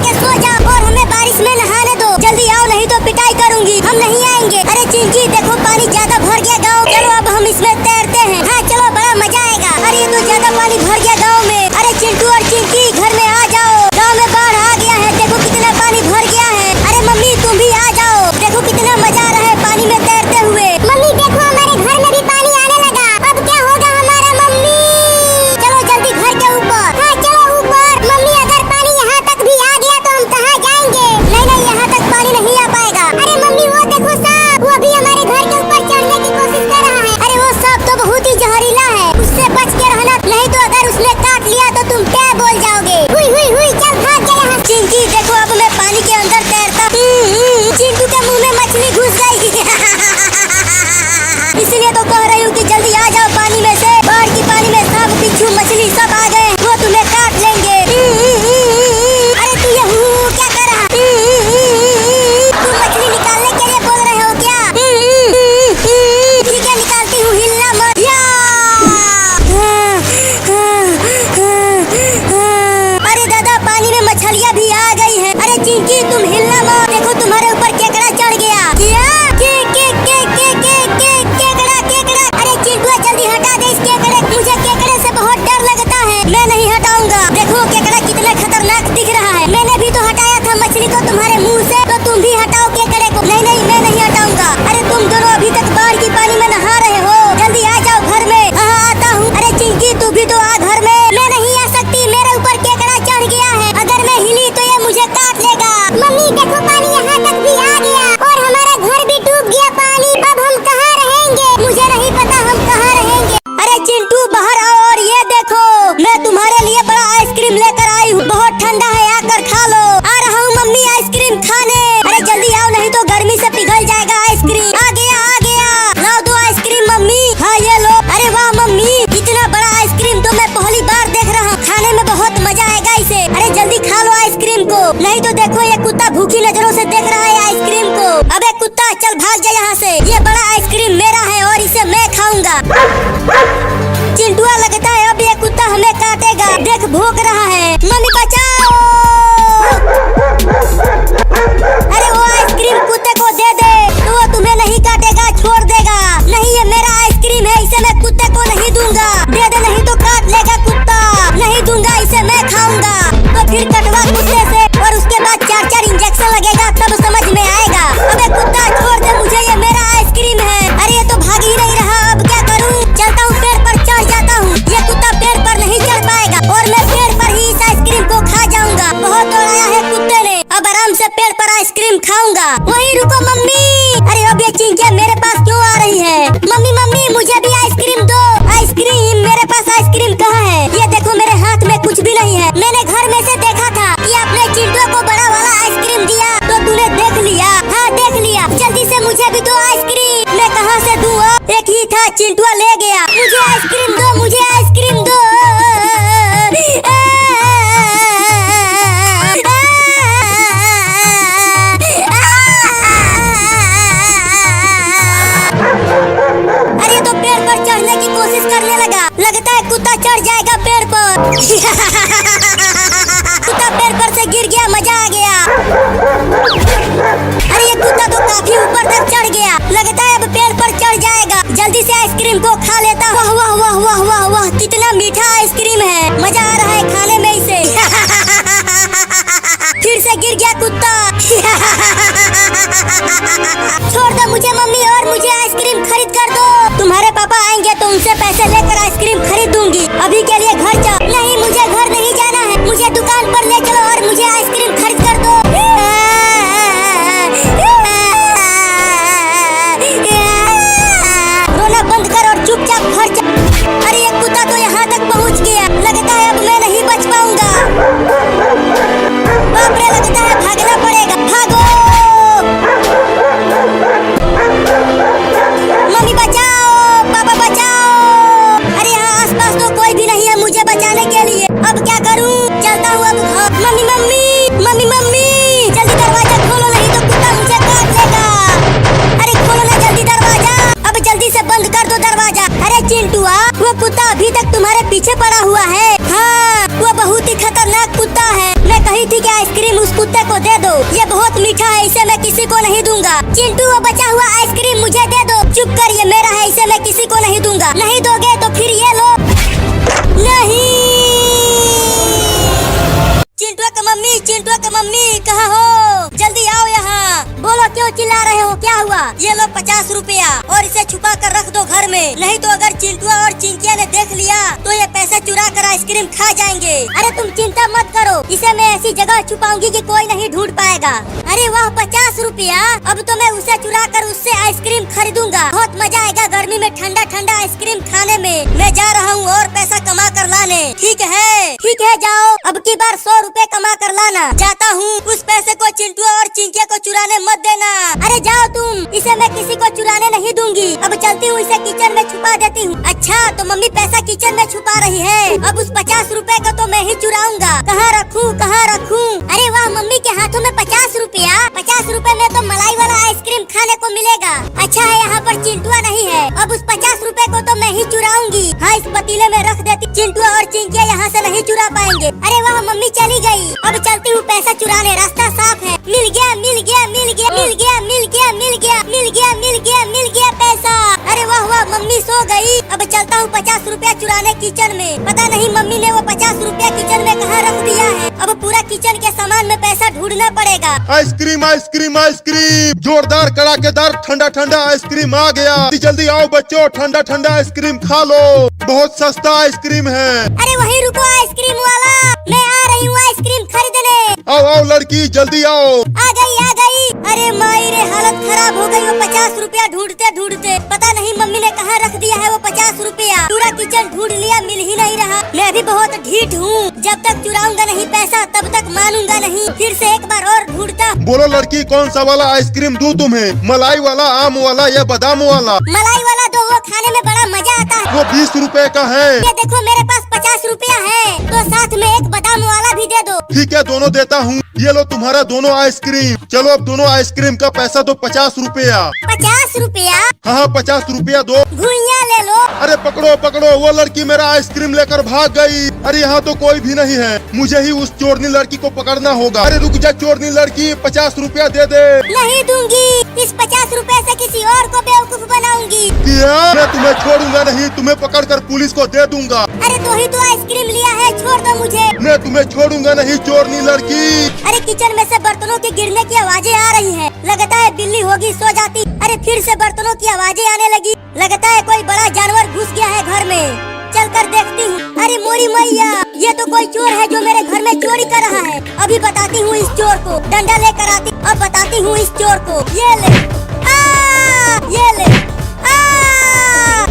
जाके सो जाओ और हमें बारिश में नहाने दो। जल्दी आओ नहीं तो पिटाई करूंगी। हम नहीं आएंगे। अरे चिंकी देखो पानी ज्यादा भर गया गाँव। चलो अब हम इसमें तैरते हैं। हाँ चलो बड़ा मजा आएगा। अरे ये तो ज्यादा पानी भर गया गाँव में। अरे चिंटू और चिंकी घर में आ जाओ। गाँव में बाढ़ आ गया है। देखो कितना पानी भर गया है। अरे मम्मी तुम भी आ जाओ। देखो कितना मजा आ रहा है पानी में तैरते हुए। मम्मी देखो हमारे घर में भी पानी आने लगा। अब क्या होगा हमारा मम्मी? चलो जल्दी घर के ऊपर। हाँ चलो ऊपर। मम्मी अगर पानी यहाँ तक भी आ गया तो हम कहाँ जाएंगे? नहीं नहीं यहाँ तक पानी नहीं आ पाएगा। अरे मम्मी वो देखो सांप, वो भी हमारे घर के ऊपर चढ़ने की कोशिश कर रहा है। अरे वो सांप तो बहुत ही जहरीला है, उससे बच के रहना, नहीं तो अगर उसने काट लिया तो तुम क्या बोल जाओगे? हुई हुई हुई चल भाग जा यहाँ। चिंकी देखो अब मैं पानी के अंदर तैरता। चिंटू के मुँह में मछली घुस गई। इसलिए तो कह रही हूँ कि जल्दी आ जाओ पानी में से। बाढ़ की पानी में सांप बिच्छू मछली सब आ गए, वो तुम्हें काट लेंगे। अरे तू ये क्या कर रहा? तुम मछली निकालने के लिए बोल रहे हो क्या? ठीक है निकालती हूँ, हिलना मत। अरे दादा पानी में मछलियाँ भी आ गई है। अरे चिंकी तुम हिलना मत। देखो तुम्हारे ऊपर केकड़ा चढ़ गया। जल्दी हटा दे इस केकड़े। मुझे केकड़े से बहुत डर लगता है। मैं नहीं हटाऊंगा। देखो केकड़ा कितना खतरनाक दिख रहा है। मैंने भी तो हटाया था मछली को तुम्हारे मुंह से, तो तुम भी हटाओ केकड़े को। नहीं नहीं मैं नहीं हटाऊंगा। अरे तुम दोनों अभी तक बाढ़ की पानी में नहा रहे हो। जल्दी आ जाओ घर में। हाँ आता हूँ। अरे चिंकी तू भी तो आ घर में। मैं नहीं आ सकती, मेरे ऊपर केकड़ा चढ़ गया है। अगर मैं हिली तो ये मुझे काट लेगा। मम्मी देखो पानी यहाँ तक भी आ गया और हमारा घर भी डूब गया पानी। अब हम कहाँ रहेंगे? मुझे नहीं पता हम कहाँ रहेंगे। अरे चिंटू बाहर आओ और ये देखो मैं तुम्हारे लिए बड़ा आइसक्रीम लेकर आई हूँ। बहुत ठंडा है, आकर खा लो। आ रहा हूँ मम्मी आइसक्रीम खाने। अरे जल्दी आओ नहीं तो गर्मी से पिघल जाएगा आइसक्रीम। आ गया लाओ दो आइसक्रीम मम्मी। हाँ ये लो। अरे वाह मम्मी इतना बड़ा आइसक्रीम तो मैं पहली बार देख रहा हूँ। खाने में बहुत मजा आएगा इसे। अरे जल्दी खा लो आइसक्रीम को, नहीं तो देखो ये कुत्ता भूखी नजरों से देख रहा है आइसक्रीम को। अबे कुत्ता चल भाग जा यहाँ से। ये बड़ा आइसक्रीम मेरा है और इसे मैं खाऊंगा। चिंटुआ लगता है अब ये कुत्ता हमें काटेगा। देख भौंक रहा है। मम्मी बचाओ। अरे वो आइसक्रीम कुत्ते को दे दे तो वो तुम्हें नहीं काटेगा, छोड़ देगा। नहीं ये मेरा आइसक्रीम है, इसे मैं कुत्ते को नहीं दूंगा। दे दे नहीं तो काट लेगा कुत्ता। नहीं दूंगा, इसे मैं खाऊंगा। तो फिर कटवा कुत्ते से और उसके बाद 4-4 इंजेक्शन लगेगा, तब समझ में आएगा। अबे कुत्ता छोड़ दे मुझे, ये मेरा आइसक्रीम है। अरे ये तो भाग ही नहीं रहा, अब क्या करूँ? चलता हूँ पेड़ पर चढ़ जाता हूँ। ये कुत्ता पेड़ पर नहीं चढ़ पाएगा और मैं पेड़ पर ही इस आइसक्रीम को खा जाऊंगा। बहुत दौड़ाया है कुत्ते ने, अब आराम से पेड़ पर आइसक्रीम खाऊंगा। वहीं रुको मम्मी। अरे अब ये चिंकिया मेरे पास क्यों आ रही है? मम्मी मम्मी मुझे भी आइसक्रीम दो। आइसक्रीम? मेरे पास आइसक्रीम कहाँ है? ये देखो मेरे हाथ में कुछ भी नहीं है। मैंने घर में से देखा था कि आपने चिंटू को बड़ा वाला आइसक्रीम दिया, तो तूने देख लिया? हाँ देख लिया। जल्दी से मुझे भी दो आइसक्रीम। मैं कहाँ से दूँ? एक ही था, चिंटुआ ले गया। मुझे आइसक्रीम दो, मुझे आइसक्रीम दो। अरे तो पेड़ पर चढ़ने की कोशिश करने लगा। लगता है कुत्ता चढ़ जाएगा पेड़ पर। कुत्ता पेड़ पर से गिर गया, मजा आ गया। अरे ये कुत्ता तो काफी ऊपर तक चढ़ गया। लगता है अब पेड़ पर चढ़ जाएगा। जल्दी से आइसक्रीम को खा लेता। वाह वाह वाह वाह वाह वाह कितना मीठा आइसक्रीम है। मजा आ रहा है खाने में इसे। फिर से गिर गया कुत्ता। छोड़ दो मुझे मम्मी और मुझे आइसक्रीम खरीद कर दो। तुम्हारे पापा आएंगे तो उनसे पैसे लेकर आइसक्रीम खरीद दूंगी। अभी के लिए घर जाओ। नहीं मुझे घर नहीं जाना है, मुझे दुकान पर ले चलो और मुझे आइसक्रीम खरीद कर दो। रोना बंद कर और चुपचाप घर जा। अरे ये कुत्ता तो यहाँ तक पहुँच गया। लगता है अब मैं नहीं बच पाऊंगा। बाप रे लगता है भागना पड़ेगा। भागो मम्मी बचाओ, पापा बचाओ। अरे यहाँ आसपास तो कोई भी नहीं है मुझे बचाने के लिए। अब क्या करूँ? चलता हूँ अब घर। मम्मी मम्मी मम्मी मम्मी जल्दी दरवाजा खोलो, नहीं तो कुत्ता मुझे काट लेगा। अरे खोलो ना जल्दी दरवाजा। अब जल्दी से बंद कर दो दरवाजा। अरे चिंटुआ वो कुत्ता अभी तक तुम्हारे पीछे पड़ा हुआ है। हाँ वो बहुत ही खतरनाक कुत्ता है। मैं कही थी कि आइसक्रीम उसको कुत्ते को दे दो, ये बहुत मीठा है, इसे मैं किसी को नहीं दूंगा। चिंटू वो बचा हुआ आइसक्रीम मुझे दे दो। चुप कर, ये मेरा है, इसे मैं किसी को नहीं दूंगा। नहीं दोगे तो फिर ये लो। नहीं। चिंटू का मम्मी कहाँ हो? जल्दी आओ यहाँ। बोलो क्यों चिल्ला रहे हो, क्या हुआ? ये लो 50 रुपया और इसे छुपा कर रख दो घर में, नहीं तो अगर चिंटुआ और चिंकिया ने देख लिया तो ये पैसे चुरा कर आइसक्रीम खा जाएंगे। अरे तुम चिंता मत करो, इसे मैं ऐसी जगह छुपाऊंगी कि कोई नहीं ढूंढ पाएगा। अरे वाह 50 रुपया, अब तो मैं उसे चुरा कर उससे आइसक्रीम खरीदूंगा। बहुत मजा आएगा गर्मी में ठंडा ठंडा आइसक्रीम खाने में। मैं जा रहा हूँ और पैसा कमा कर लाने। ठीक है जाओ, अब की बार 100 रुपए कमा कर लाना। जाता हूँ, उस पैसे को चिंटू और चिंकिया को चुराने मत देना। अरे जाओ तुम, इसे मैं किसी को चुराने नहीं दूंगी। अब चलती हूँ, इसे किचन में छुपा देती हूँ। अच्छा तो मम्मी पैसा किचन में छुपा रही है, अब उस 50 रुपए को तो मैं ही चुराऊंगा। कहाँ रखूँ? अरे वाह मम्मी के हाथों में 50 रुपया। 50 रुपए में तो मलाई वाला आइसक्रीम खाने को मिलेगा। अच्छा है यहाँ पर चिंटुआ नहीं है, अब उस 50 रुपए को तो मैं ही चुराऊंगी। हाँ इस पतीले में रख देती, चिंटुआ और चिंकिया यहाँ से नहीं चुरा पाएंगे। अरे वाह मम्मी चली गई, अब चलती हूँ पैसा चुराने, रास्ता साफ है। मिल गया पैसा। अरे वाह मम्मी सो गई। अब चलता हूँ 50 रुपया चुराने किचन में। पता नहीं मम्मी ने वो 50 रुपया किचन में कहाँ रख दिया है। अब पूरा किचन के सामान में पैसा ढूंढना पड़ेगा। आइसक्रीम जोरदार कड़ाकेदार ठंडा ठंडा आइसक्रीम आ गया। जल्दी आओ बच्चों, ठंडा ठंडा आइसक्रीम खा लो, बहुत सस्ता आइसक्रीम है। अरे वही रुको आइसक्रीम वाला, मैं आ रही हूँ आइसक्रीम खरीदने। आओ लड़की जल्दी आओ। आ गई। अरे माई रे हालत खराब हो गई। वो 50 रुपया ढूंढते पता नहीं मम्मी ने कहाँ रख दिया है वो 50 रुपया। पूरा किचन ढूंढ लिया, मिल ही नहीं रहा। मैं भी बहुत ढीठ हूँ, जब तक चुराऊंगा नहीं पैसा तब तक मानूंगा नहीं। फिर से एक बार और ढूंढता। बोलो लड़की कौन सा वाला आइसक्रीम दूं तुम्हें, मलाई वाला, आम वाला या बादाम वाला? मलाई वाला दो, वो खाने में बड़ा मजा आता है। वो 20 रुपए का है। ये देखो मेरे पास 50 रुपया है, तो साथ में एक बादाम वाला भी दे दो। ठीक है दोनों देता हूँ, ये लो तुम्हारा दोनों आइसक्रीम। चलो अब दोनों आइसक्रीम का पैसा दो 50 रुपया। 50 रुपया? हाँ 50 रुपया दो। घुइयां ले लो। अरे पकड़ो, वो लड़की मेरा आइसक्रीम लेकर भाग गई। अरे यहाँ तो कोई भी नहीं है, मुझे ही उस चोरनी लड़की को पकड़ना होगा। अरे रुक जा चोरनी लड़की, 50 रुपया दे दे। नहीं दूंगी, इस 50 रुपए से किसी और को बेवकूफ बनाऊंगी। क्या? मैं तुम्हें छोड़ूंगा नहीं, तुम्हें पकड़कर पुलिस को दे दूंगा। अरे तो ही तो आइसक्रीम लिया है, छोड़ दो मुझे। मैं तुम्हें छोड़ूंगा नहीं चोरनी लड़की। अरे किचन में से बर्तनों के गिरने की आवाजें आ रही है, लगता है बिल्ली होगी सो जाती। अरे फिर से बर्तनों की आवाजें आने लगी, लगता है कोई बड़ा जानवर घुस गया है घर में। चल कर देखती हूँ। अरे मोरी मैया, ये तो कोई चोर है जो मेरे घर में चोरी कर रहा है। अभी बताती हूँ इस चोर को, डंडा लेकर आती। अब बताती हूँ इस चोर को, ये ले।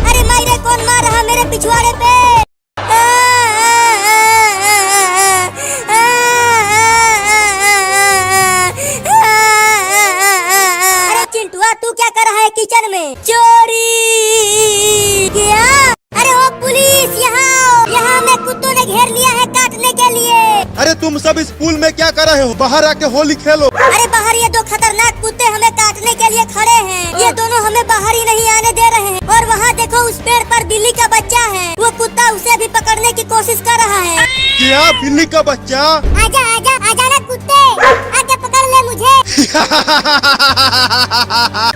अरे मायरे कौन मार रहा मेरे पिछवाड़े पे? अरे चिंटुआ तू क्या कर रहा है किचन में? चोरी क्या? अरे ओ पुलिस, यहाँ हमें कुत्तों ने घेर लिया है काटने के लिए। अरे तुम सब इस पूल में क्या कर रहे हो? बाहर आके होली खेलो। अरे बाहर ये दो खतरनाक कुत्ते हमें काटने के लिए खड़े हैं। ये दोनों हमें बाहर ही नहीं आने दे रहे हैं। और वहाँ देखो उस पेड़ पर बिल्ली का बच्चा है, वो कुत्ता उसे भी पकड़ने की कोशिश कर रहा है। क्या बिल्ली का बच्चा? आजा ना कुत्ते, आके पकड़ ले मुझे।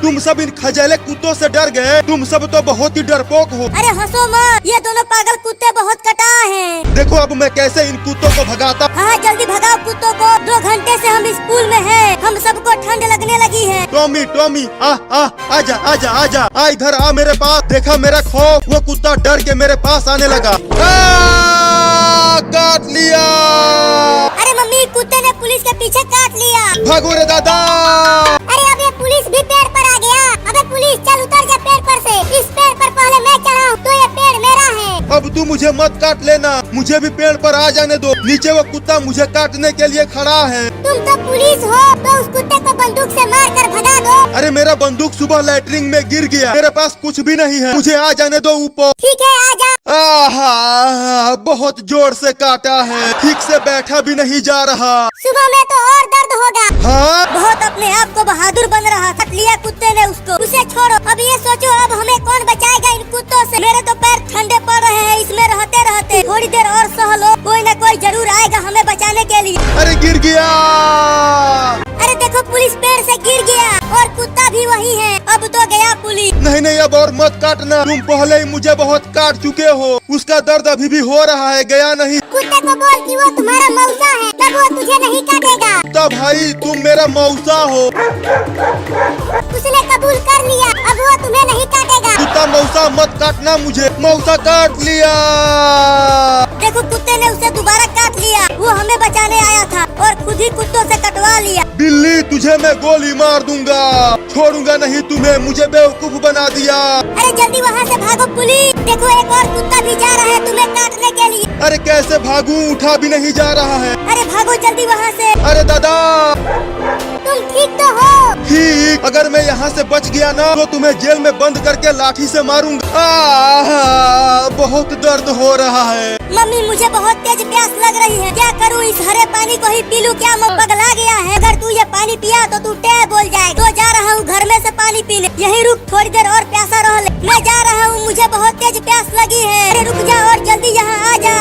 तुम सब इन खजाले कुत्तों से डर गए, तुम सब तो बहुत ही डरपोक हो। अरे हंसो मत, ये दोनों पागल कुत्ते बहुत कटा हैं। देखो अब मैं कैसे इन कुत्तों को भगाता। हाँ जल्दी भगाओ कुत्तों को, 2 घंटे से हम स्कूल में हैं, हम सबको ठंड लगने लगी है। टॉमी आजा आ इधर आ मेरे पास। देखा मेरा खौफ, वो कुत्ता डर के मेरे पास आने लगा। काट लिया। अरे मम्मी कुत्ते ने पुलिस के पीछे काट लिया। भागो रे दादा। अरे अब ये पुलिस भी पेड़ पर आ गया। अबे पुलिस चल उतर जा पेड़ पर से। इस पेड़ पर पहले मैं चढ़ा हूँ, तो ये पेड़ मेरा है। अब तू मुझे मत काट लेना, मुझे भी पेड़ पर आ जाने दो। नीचे वो कुत्ता मुझे काटने के लिए खड़ा है। तुम तो पुलिस हो, तो उस कुत्ते को बंदूक से मार कर भगा दो। अरे मेरा बंदूक सुबह लैट्रिन में गिर गया, मेरे पास कुछ भी नहीं है, मुझे आ जाने दो ऊपर। ठीक है आजा। बहुत जोर से काटा है, ठीक से बैठा भी नहीं जा रहा। सुबह में तो और दर्द होगा। हाँ बहुत अपने आप को बहादुर बन रहा था, लिया कुत्ते ने उसको। उसे छोड़ो, अब ये सोचो अब हमें कौन बचाएगा इन कुत्तों से। मेरे तो पैर ठंडे पड़ रहे हैं इसमें रहते रहते। थोड़ी देर और सह लो, कोई न कोई जरूर आएगा हमें बचाने के लिए। अरे गिर गया। नहीं नहीं, अब और मत काटना, तुम पहले ही मुझे बहुत काट चुके हो। उसका दर्द अभी भी हो रहा है, गया नहीं। कुत्ते को बोल कि वो तुम्हारा मौसा है, तब वो तुझे नहीं काटेगा। तब भाई तुम मेरा मौसा हो। उसने कबूल कर लिया, अब वो तुम्हें नहीं काटेगा। कुत्ता मौसा मत काटना मुझे, मौसा काट लिया। देखो कुत्ते ने उसे दोबारा काट लिया, वो हमें बचाने आया था और खुद ही कुत्तों से कटवा लिया। बिल्ली तुझे मैं गोली मार दूंगा, छोड़ूंगा नहीं तुम्हें, मुझे बेवकूफ बना दिया। अरे जल्दी वहाँ से भागो पुलिस, देखो एक और कुत्ता भी जा रहा है तुम्हें काटने के लिए। अरे कैसे भागूं, उठा भी नहीं जा रहा है। अरे भागो जल्दी वहाँ से। अरे दादा तुम ठीक तो हो? ठीक, अगर मैं यहाँ से बच गया ना तो तुम्हें जेल में बंद करके लाठी से मारूंगा। बहुत दर्द हो रहा है। मम्मी मुझे बहुत तेज प्यास लग रही है, क्या करूँ? इस हरे पानी को ही पी लूं क्या? मैं पगला गया है। अगर तू ये पानी पिया तो तू टे बोल जाए। तो जा रहा हूँ घर में से पानी पीने, यही रुक थोड़ी देर और प्यासा रह ले। मैं जा रहा हूँ, मुझे बहुत तेज प्यास लगी है। अरे रुक जा और जल्दी यहाँ आ जा।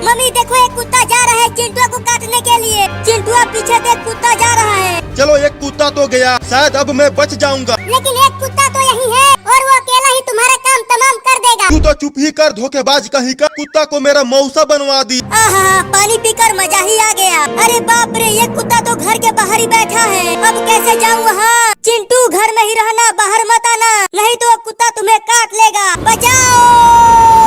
मम्मी देखो एक कुत्ता जा रहा है चिंटुआ को काटने के लिए। चिंटुआ पीछे देख, कुत्ता जा रहा है। चलो एक कुत्ता तो गया, शायद अब मैं बच जाऊंगा। लेकिन एक कुत्ता तो यही है और वो अकेला ही तुम्हारा काम तमाम कर देगा। तू तो चुप ही कर, धोखेबाज कहीं का। कुत्ता को मेरा मौसा बनवा दी। आहा, पानी पीकर मजा ही आ गया। अरे बाप रे, ये कुत्ता तो घर के बाहर ही बैठा है, अब कैसे जाऊँ वहाँ? चिंटू घर में ही रहना, बाहर मत आना, नहीं तो कुत्ता तुम्हें काट लेगा। बचाओ।